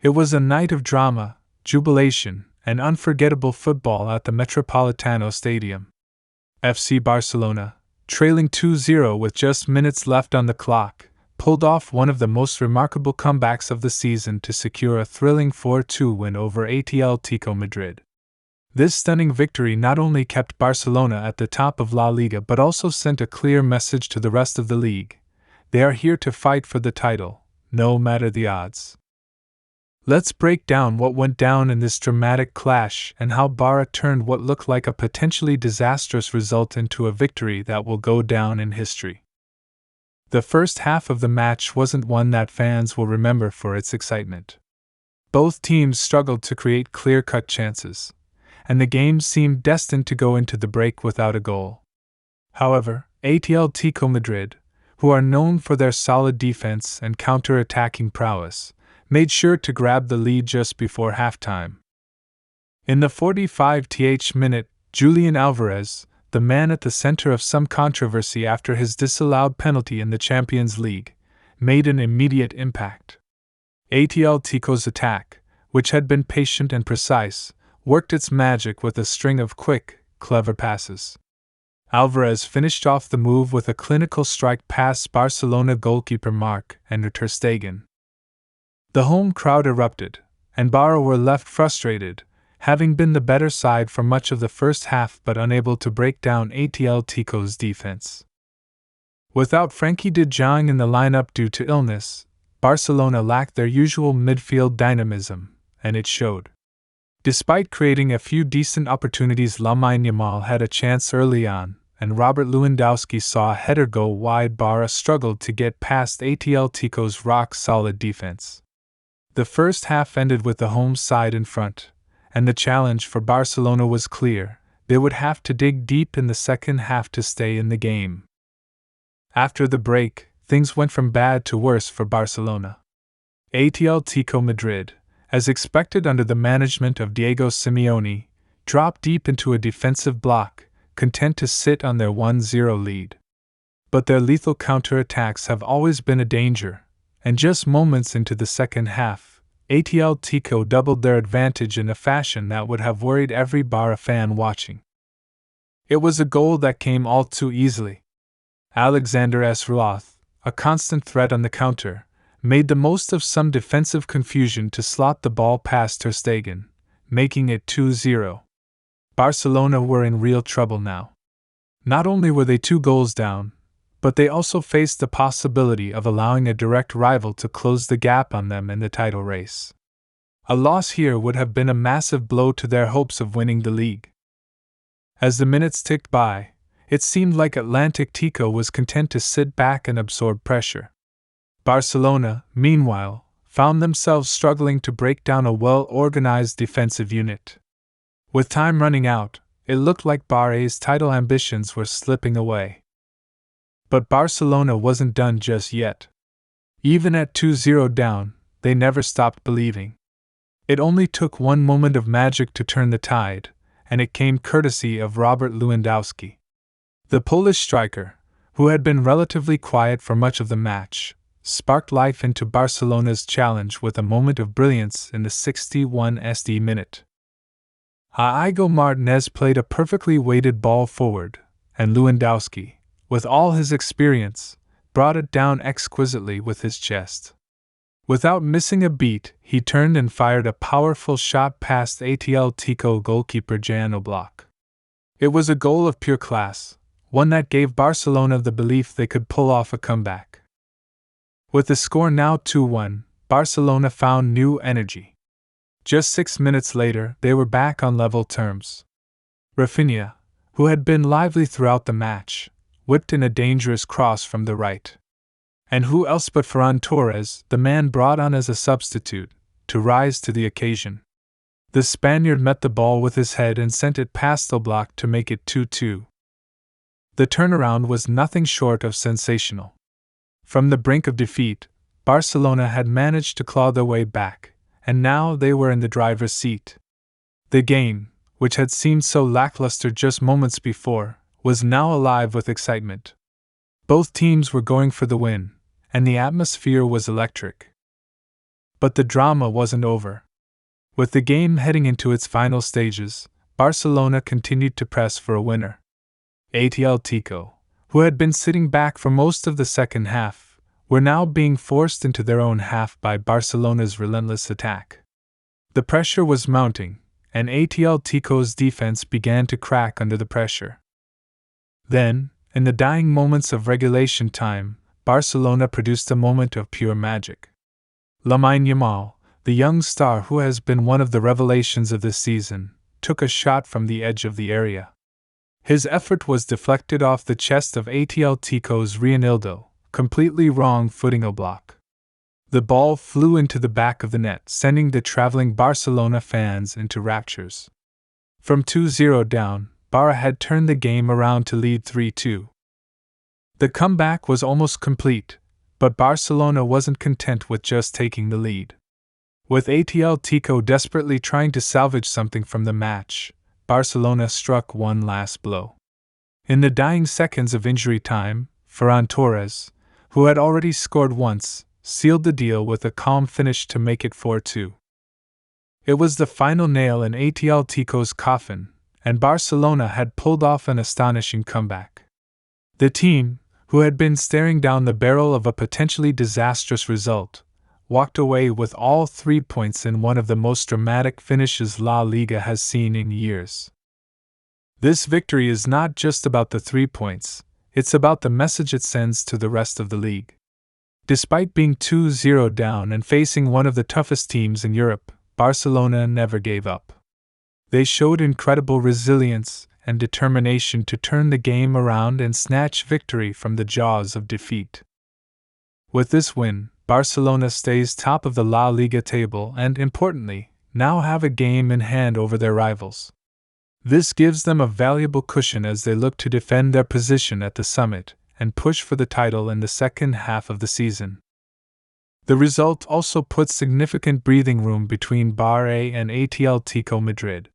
It was a night of drama, jubilation, and unforgettable football at the Metropolitano Stadium. FC Barcelona, trailing 2-0 with just minutes left on the clock, pulled off one of the most remarkable comebacks of the season to secure a thrilling 4-2 win over Atletico Madrid. This stunning victory not only kept Barcelona at the top of La Liga but also sent a clear message to the rest of the league. They are here to fight for the title, no matter the odds. Let's break down what went down in this dramatic clash and how Barça turned what looked like a potentially disastrous result into a victory that will go down in history. The first half of the match wasn't one that fans will remember for its excitement. Both teams struggled to create clear-cut chances, and the game seemed destined to go into the break without a goal. However, Atletico Madrid, who are known for their solid defense and counter-attacking prowess, made sure to grab the lead just before halftime. In the 45th minute, Julian Alvarez, the man at the center of some controversy after his disallowed penalty in the Champions League, made an immediate impact. Atletico's attack, which had been patient and precise, worked its magic with a string of quick, clever passes. Alvarez finished off the move with a clinical strike past Barcelona goalkeeper Marc ter Stegen. The home crowd erupted, and Barça were left frustrated, having been the better side for much of the first half but unable to break down Atletico's defense. Without Frenkie de Jong in the lineup due to illness, Barcelona lacked their usual midfield dynamism, and it showed. Despite creating a few decent opportunities, Lamine Yamal had a chance early on, and Robert Lewandowski saw a header go wide. Barça struggled to get past Atletico's rock-solid defense. The first half ended with the home side in front, and the challenge for Barcelona was clear: they would have to dig deep in the second half to stay in the game. After the break, things went from bad to worse for Barcelona. Atletico Madrid, as expected under the management of Diego Simeone, dropped deep into a defensive block, content to sit on their 1-0 lead. But their lethal counterattacks have always been a danger, and just moments into the second half, Atletico doubled their advantage in a fashion that would have worried every Barça fan watching. It was a goal that came all too easily. Alexander Roth, a constant threat on the counter, made the most of some defensive confusion to slot the ball past ter Stegen, making it 2-0. Barcelona were in real trouble now. Not only were they 2 goals down, but they also faced the possibility of allowing a direct rival to close the gap on them in the title race. A loss here would have been a massive blow to their hopes of winning the league. As the minutes ticked by, it seemed like Atletico was content to sit back and absorb pressure. Barcelona, meanwhile, found themselves struggling to break down a well-organized defensive unit. With time running out, it looked like Barça's title ambitions were slipping away. But Barcelona wasn't done just yet. Even at 2-0 down, they never stopped believing. It only took one moment of magic to turn the tide, and it came courtesy of Robert Lewandowski. The Polish striker, who had been relatively quiet for much of the match, sparked life into Barcelona's challenge with a moment of brilliance in the 61st minute. Igo Martinez played a perfectly weighted ball forward, and Lewandowski, with all his experience, brought it down exquisitely with his chest. Without missing a beat, he turned and fired a powerful shot past Atletico goalkeeper Jan Oblak. It was a goal of pure class, one that gave Barcelona the belief they could pull off a comeback. With the score now 2-1, Barcelona found new energy. Just 6 minutes later, they were back on level terms. Rafinha, who had been lively throughout the match, whipped in a dangerous cross from the right. And who else but Ferran Torres, the man brought on as a substitute, to rise to the occasion. The Spaniard met the ball with his head and sent it past Oblak to make it 2-2. The turnaround was nothing short of sensational. From the brink of defeat, Barcelona had managed to claw their way back, and now they were in the driver's seat. The game, which had seemed so lackluster just moments before, was now alive with excitement. Both teams were going for the win, and the atmosphere was electric. But the drama wasn't over. With the game heading into its final stages, Barcelona continued to press for a winner. Atletico, who had been sitting back for most of the second half, were now being forced into their own half by Barcelona's relentless attack. The pressure was mounting, and Atletico's defense began to crack under the pressure. Then, in the dying moments of regulation time, Barcelona produced a moment of pure magic. Lamine Yamal, the young star who has been one of the revelations of this season, took a shot from the edge of the area. His effort was deflected off the chest of Atletico's Reinildo, completely wrong-footing a block. The ball flew into the back of the net, sending the traveling Barcelona fans into raptures. From 2-0 down, Barça had turned the game around to lead 3-2. The comeback was almost complete, but Barcelona wasn't content with just taking the lead. With Atletico desperately trying to salvage something from the match, Barcelona struck one last blow. In the dying seconds of injury time, Ferran Torres, who had already scored once, sealed the deal with a calm finish to make it 4-2. It was the final nail in Atletico's coffin, and Barcelona had pulled off an astonishing comeback. The team, who had been staring down the barrel of a potentially disastrous result, walked away with all 3 points in one of the most dramatic finishes La Liga has seen in years. This victory is not just about the 3 points, it's about the message it sends to the rest of the league. Despite being 2-0 down and facing one of the toughest teams in Europe, Barcelona never gave up. They showed incredible resilience and determination to turn the game around and snatch victory from the jaws of defeat. With this win, Barcelona stays top of the La Liga table and, importantly, now have a game in hand over their rivals. This gives them a valuable cushion as they look to defend their position at the summit and push for the title in the second half of the season. The result also puts significant breathing room between Barça and Atletico Madrid.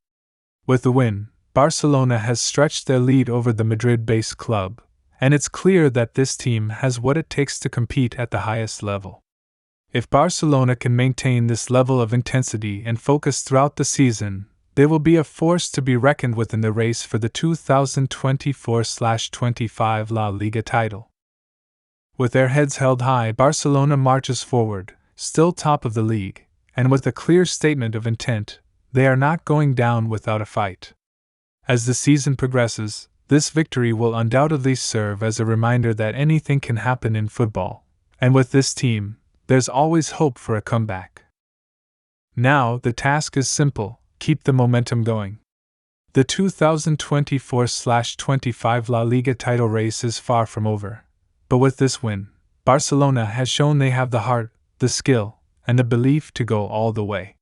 With the win, Barcelona has stretched their lead over the Madrid-based club, and it's clear that this team has what it takes to compete at the highest level. If Barcelona can maintain this level of intensity and focus throughout the season, they will be a force to be reckoned with in the race for the 2024-25 La Liga title. With their heads held high, Barcelona marches forward, still top of the league, and with a clear statement of intent, they are not going down without a fight. As the season progresses, this victory will undoubtedly serve as a reminder that anything can happen in football, and with this team, there's always hope for a comeback. Now, the task is simple: keep the momentum going. The 2024-25 La Liga title race is far from over, but with this win, Barcelona has shown they have the heart, the skill, and the belief to go all the way.